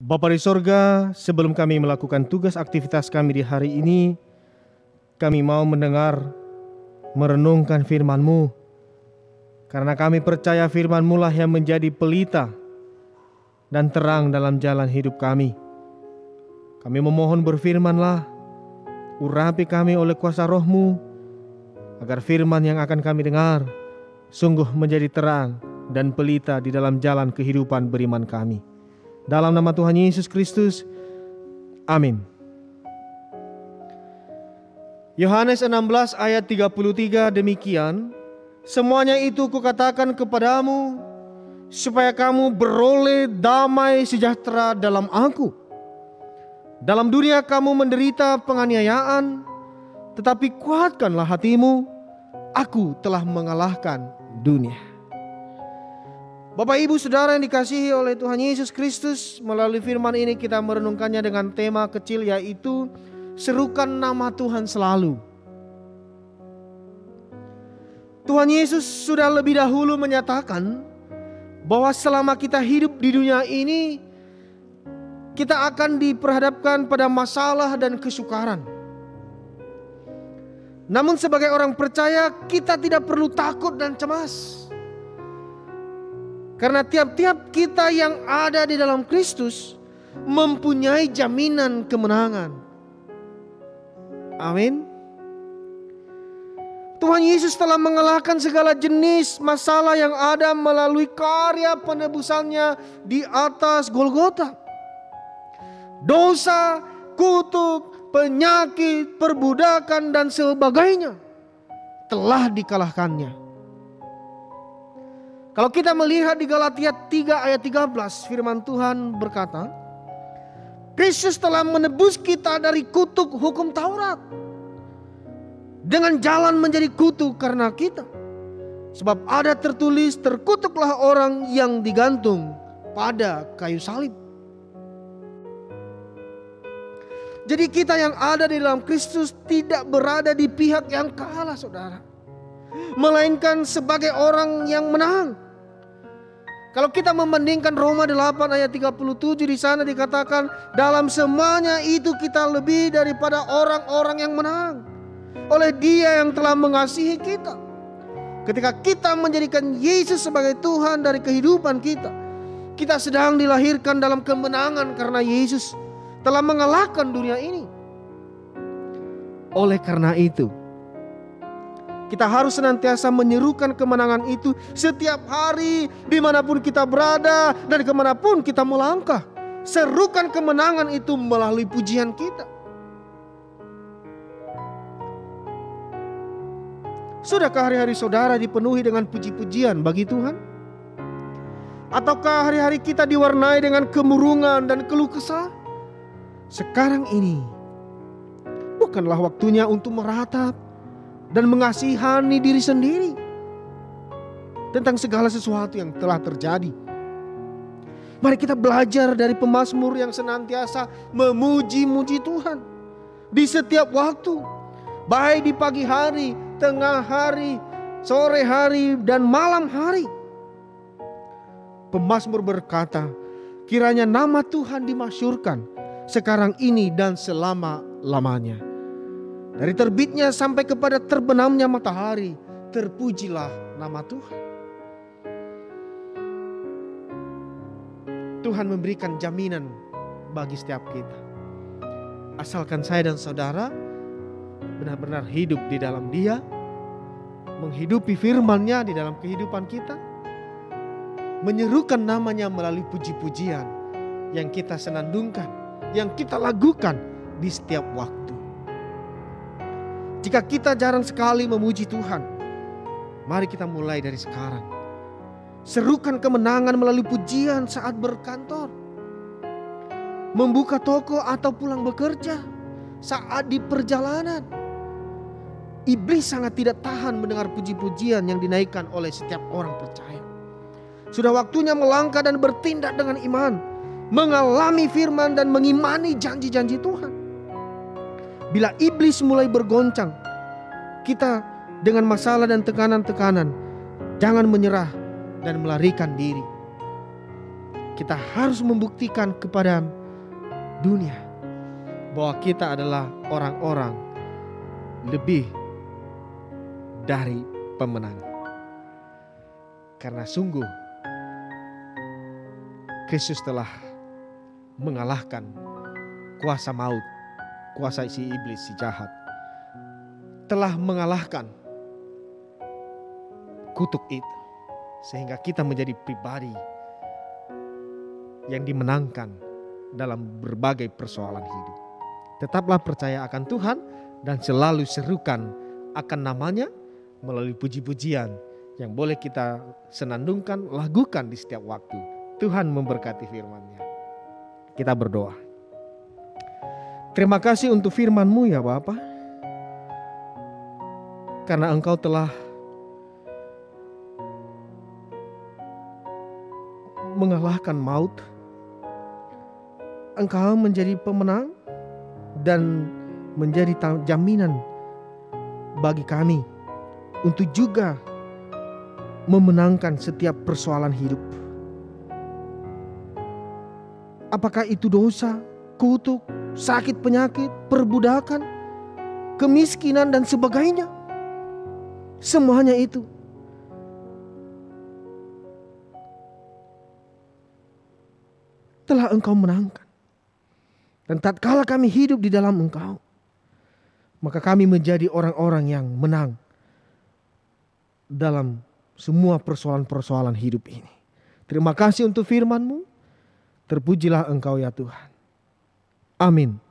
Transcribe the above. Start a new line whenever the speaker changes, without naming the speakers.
Bapa di sorga, sebelum kami melakukan tugas aktivitas kami di hari ini, kami mau mendengar, merenungkan firman-Mu. Karena kami percaya firman-Mu lah yang menjadi pelita dan terang dalam jalan hidup kami. Kami memohon berfirman-Lah, urapi kami oleh kuasa Roh-Mu, agar firman yang akan kami dengar sungguh menjadi terang dan pelita di dalam jalan kehidupan beriman kami. Dalam nama Tuhan Yesus Kristus, amin. Yohanes 16 ayat 33 demikian, semuanya itu kukatakan kepadamu, supaya kamu beroleh damai sejahtera dalam aku. Dalam dunia kamu menderita penganiayaan, tetapi kuatkanlah hatimu, aku telah mengalahkan dunia. Bapak Ibu Saudara yang dikasihi oleh Tuhan Yesus Kristus, melalui firman ini kita merenungkannya dengan tema kecil, yaitu serukan nama Tuhan selalu. Tuhan Yesus sudah lebih dahulu menyatakan bahwa selama kita hidup di dunia ini, kita akan diperhadapkan pada masalah dan kesukaran. Namun sebagai orang percaya, kita tidak perlu takut dan cemas. Karena tiap-tiap kita yang ada di dalam Kristus mempunyai jaminan kemenangan. Amin. Tuhan Yesus telah mengalahkan segala jenis masalah yang ada melalui karya penebusannya di atas Golgota. Dosa, kutuk, penyakit, perbudakan dan sebagainya telah dikalahkannya. Kalau kita melihat di Galatia 3 ayat 13, firman Tuhan berkata, Kristus telah menebus kita dari kutuk hukum Taurat dengan jalan menjadi kutuk karena kita. Sebab ada tertulis, terkutuklah orang yang digantung pada kayu salib. Jadi kita yang ada di dalam Kristus tidak berada di pihak yang kalah, saudara, melainkan sebagai orang yang menang. Kalau kita membandingkan Roma 8 ayat 37, di sana dikatakan dalam semuanya itu kita lebih daripada orang-orang yang menang oleh Dia yang telah mengasihi kita. Ketika kita menjadikan Yesus sebagai Tuhan dari kehidupan kita, kita sedang dilahirkan dalam kemenangan karena Yesus telah mengalahkan dunia ini. Oleh karena itu, kita harus senantiasa menyerukan kemenangan itu setiap hari, dimanapun kita berada dan kemanapun kita melangkah. Serukan kemenangan itu melalui pujian kita. Sudahkah hari-hari saudara dipenuhi dengan puji-pujian bagi Tuhan? Ataukah hari-hari kita diwarnai dengan kemurungan dan keluh kesah? Sekarang ini bukanlah waktunya untuk meratap dan mengasihani diri sendiri tentang segala sesuatu yang telah terjadi. Mari kita belajar dari pemazmur yang senantiasa memuji-muji Tuhan di setiap waktu, baik di pagi hari, tengah hari, sore hari, dan malam hari. Pemazmur berkata, kiranya nama Tuhan dimasyhurkan sekarang ini dan selama-lamanya. Dari terbitnya sampai kepada terbenamnya matahari, terpujilah nama Tuhan. Tuhan memberikan jaminan bagi setiap kita. Asalkan saya dan saudara benar-benar hidup di dalam Dia, menghidupi firman-Nya di dalam kehidupan kita, menyerukan nama-Nya melalui puji-pujian yang kita senandungkan, yang kita lakukan di setiap waktu. Jika kita jarang sekali memuji Tuhan, mari kita mulai dari sekarang. Serukan kemenangan melalui pujian saat berkantor, membuka toko atau pulang bekerja, saat di perjalanan. Iblis sangat tidak tahan mendengar puji-pujian yang dinaikkan oleh setiap orang percaya. Sudah waktunya melangkah dan bertindak dengan iman, mengalami firman dan mengimani janji-janji Tuhan. Bila iblis mulai bergoncang kita dengan masalah dan tekanan-tekanan, jangan menyerah dan melarikan diri. kita harus membuktikan kepada dunia bahwa kita adalah orang-orang lebih dari pemenang. Karena sungguh Kristus telah mengalahkan kuasa maut, kuasa si iblis, si jahat. Telah mengalahkan kutuk itu. Sehingga kita menjadi pribadi yang dimenangkan dalam berbagai persoalan hidup. Tetaplah percaya akan Tuhan dan selalu serukan akan namanya melalui puji-pujian yang boleh kita senandungkan, lakukan di setiap waktu. Tuhan memberkati firman-Nya. Kita berdoa. Terima kasih untuk firman-Mu ya Bapa. Karena Engkau telah mengalahkan maut. Engkau menjadi pemenang dan menjadi jaminan bagi kami untuk juga memenangkan setiap persoalan hidup. Apakah itu dosa, kutuk, sakit penyakit, perbudakan, kemiskinan dan sebagainya. Semuanya itu telah Engkau menangkan. Dan tatkala kami hidup di dalam Engkau, maka kami menjadi orang-orang yang menang dalam semua persoalan-persoalan hidup ini. Terima kasih untuk firman-Mu. Terpujilah Engkau ya Tuhan. Amin.